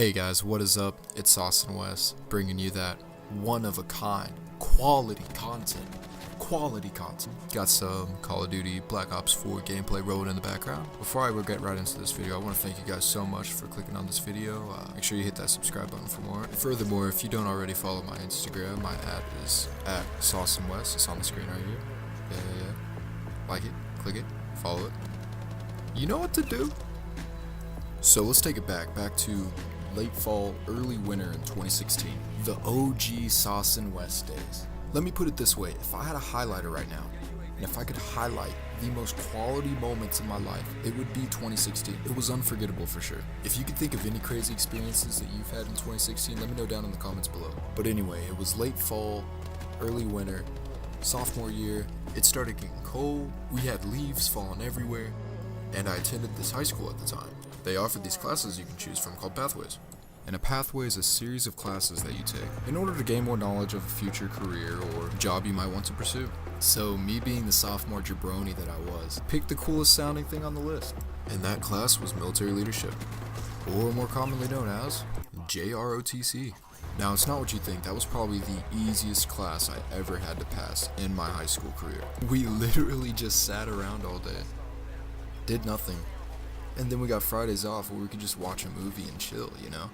Hey guys, what is up? It's Saucnwes, bringing you that one-of-a-kind, quality content. Got some Call of Duty Black Ops 4 gameplay rolling in the background. Before I get right into this video, I want to thank you guys so much for clicking on this video. Make sure you hit that subscribe button for more. Furthermore, if you don't already follow my Instagram, my ad is at Saucnwes. It's on the screen right here. Yeah. Like it, click it, follow it. You know what to do. So let's take it back to late fall, early winter in 2016. The OG Saucnwes days. Let me put it this way, if I had a highlighter right now, and if I could highlight the most quality moments in my life, it would be 2016. It was unforgettable for sure. If you could think of any crazy experiences that you've had in 2016, let me know down in the comments below. But anyway, it was late fall, early winter, sophomore year. It started getting cold, we had leaves falling everywhere, and I attended this high school at the time. They offered these classes you can choose from called pathways. And a pathway is a series of classes that you take in order to gain more knowledge of a future career or job you might want to pursue. So me being the sophomore jabroni that I was, picked the coolest sounding thing on the list. And that class was military leadership, or more commonly known as JROTC. Now it's not what you think, that was probably the easiest class I ever had to pass in my high school career. We literally just sat around all day, did nothing. And then we got Fridays off where we could just watch a movie and chill, you know?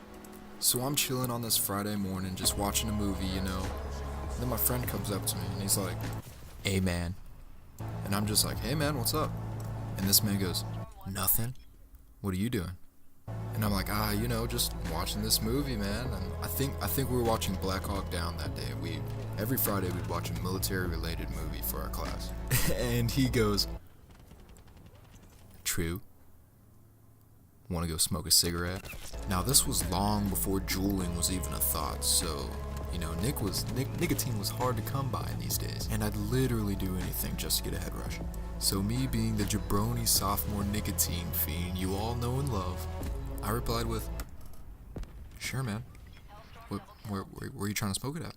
So I'm chilling on this Friday morning, just watching a movie, you know? And then my friend comes up to me and he's like, "Hey man." And I'm just like, "Hey man, what's up?" And this man goes, "Nothing. What are you doing?" And I'm like, just watching this movie, man. And I think we were watching Black Hawk Down that day. Every Friday we'd watch a military related movie for our class. And he goes, "True. Want to go smoke a cigarette?" Now this was long before juuling was even a thought, so nicotine was hard to come by in these days, and I'd literally do anything just to get a head rush. So me being the jabroni sophomore nicotine fiend you all know and love, I replied with, "Sure man, where are you trying to smoke it at?"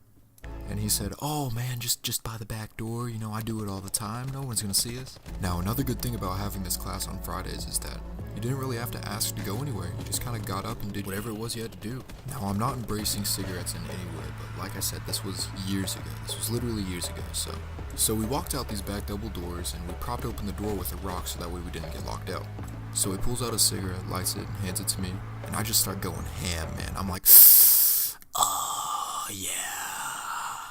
And he said, "Oh man, just by the back door, I do it all the time, no one's gonna see us." Now another good thing about having this class on Fridays is that you didn't really have to ask to go anywhere, you just kind of got up and did whatever it was you had to do. Now I'm not embracing cigarettes in any way, but like I said, this was years ago, this was literally years ago, so we walked out these back double doors and we propped open the door with a rock so that way we didn't get locked out. So he pulls out a cigarette, lights it, and hands it to me, and I just start going ham, man. I'm like, "Oh yeah."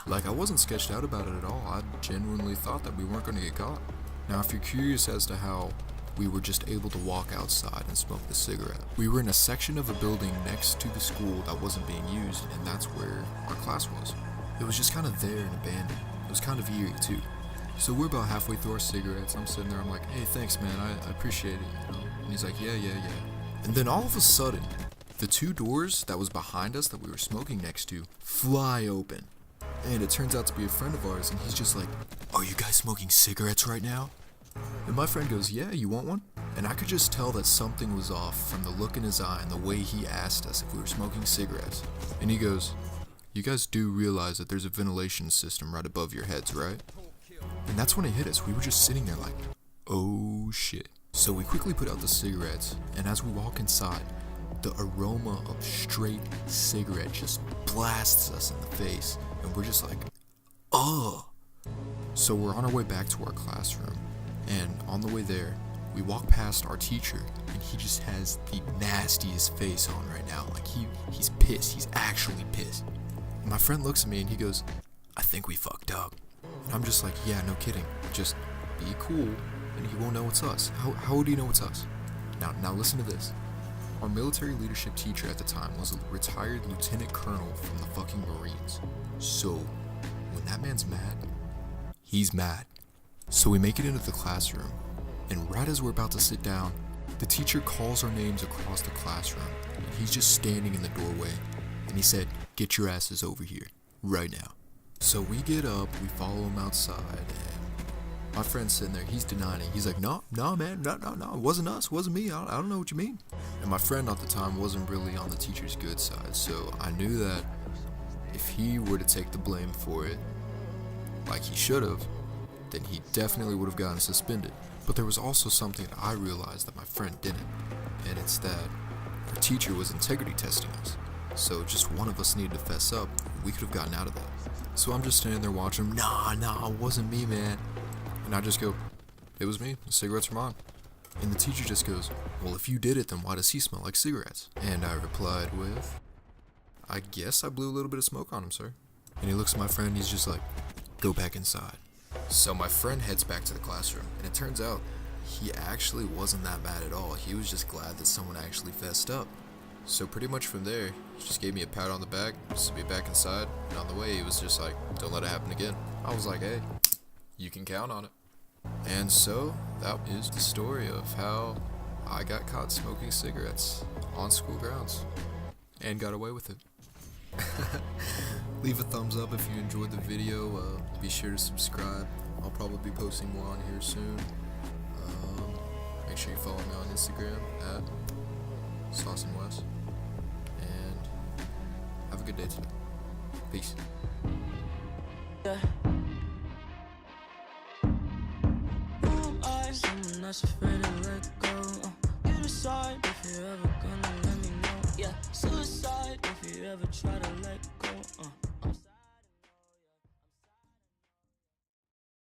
Like I wasn't sketched out about it at all, I genuinely thought that we weren't going to get caught. Now if you're curious as to how we were just able to walk outside and smoke the cigarette, we were in a section of a building next to the school that wasn't being used, and that's where our class was. It was just kind of there and abandoned. It was kind of eerie too. So we're about halfway through our cigarettes, I'm sitting there, I'm like, "Hey, thanks man, I appreciate it, And he's like, yeah. And then all of a sudden, the two doors that was behind us that we were smoking next to fly open. And it turns out to be a friend of ours, and he's just like, "Are you guys smoking cigarettes right now?" And my friend goes, "Yeah, you want one?" And I could just tell that something was off from the look in his eye and the way he asked us if we were smoking cigarettes. And he goes, "You guys do realize that there's a ventilation system right above your heads, right?" And that's when it hit us. We were just sitting there like, oh shit. So we quickly put out the cigarettes, and as we walk inside, the aroma of straight cigarette just blasts us in the face, and we're just like, ugh. So we're on our way back to our classroom, and on the way there, we walk past our teacher, and he just has the nastiest face on right now. Like he's pissed. He's actually pissed. And my friend looks at me and he goes, "I think we fucked up." And I'm just like, "Yeah, no kidding. Just be cool, and he won't know it's us." How would he know it's us? Now listen to this. Our military leadership teacher at the time was a retired lieutenant colonel from the fucking Marines. So when that man's mad, he's mad. So we make it into the classroom, and right as we're about to sit down, the teacher calls our names across the classroom, and he's just standing in the doorway, and he said, "Get your asses over here, right now." So we get up, we follow him outside, and my friend's sitting there, he's denying it. He's like, no, man, no, it wasn't us, it wasn't me, I don't know what you mean. And my friend at the time wasn't really on the teacher's good side, so I knew that if he were to take the blame for it, like he should have, then he definitely would have gotten suspended. But there was also something that I realized that my friend didn't, and it's that for the teacher was integrity testing us. So just one of us needed to fess up. We could have gotten out of that. So I'm just standing there watching him. Nah, it wasn't me, man. And I just go, it was me. The cigarettes were mine. And the teacher just goes, well, if you did it, then why does he smell like cigarettes? And I replied with, I guess I blew a little bit of smoke on him, sir. And he looks at my friend and he's just like, go back inside. So my friend heads back to the classroom, and it turns out he actually wasn't that bad at all. He was just glad that someone actually fessed up. So pretty much from there, he just gave me a pat on the back just to be back inside, and on the way he was just like, don't let it happen again. I was like, hey, you can count on it. And so that is the story of how I got caught smoking cigarettes on school grounds and got away with it. Leave a thumbs up if you enjoyed the video. Be sure to subscribe. I'll probably be posting more on here soon. Make sure you follow me on Instagram at Saucnwes. And have a good day today. Peace. Someone that's afraid to let go. You decide if you ever